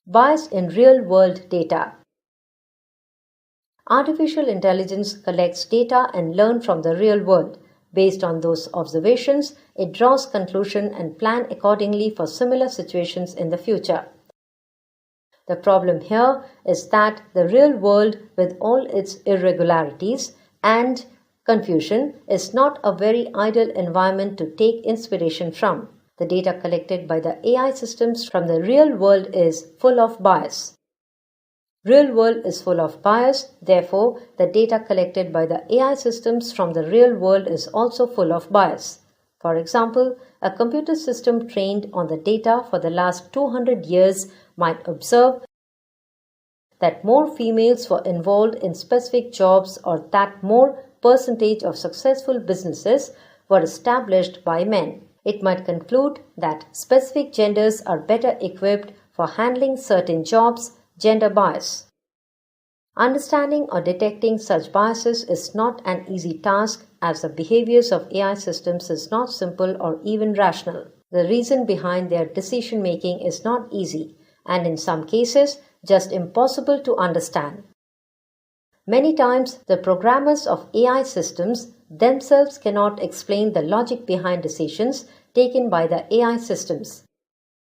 Bias in real-world data. Artificial intelligence collects data and learns from the real world. Based on those observations, it draws conclusions and plans accordingly for similar situations in the future. The problem here is that the real world, with all its irregularities and confusion, is not a very ideal environment to take inspiration from. The data collected by the AI systems from the real world is full of bias. Real world is full of bias, therefore, the data collected by the AI systems from the real world is also full of bias. For example, a computer system trained on the data for the last 200 years might observe that more females were involved in specific jobs or that more percentage of successful businesses were established by men. It might conclude that specific genders are better equipped for handling certain jobs, gender bias. Understanding or detecting such biases is not an easy task, as the behaviors of AI systems is not simple or even rational. The reason behind their decision making is not easy, and in some cases, just impossible to understand. Many times, the programmers of AI systems themselves cannot explain the logic behind decisions taken by the AI systems.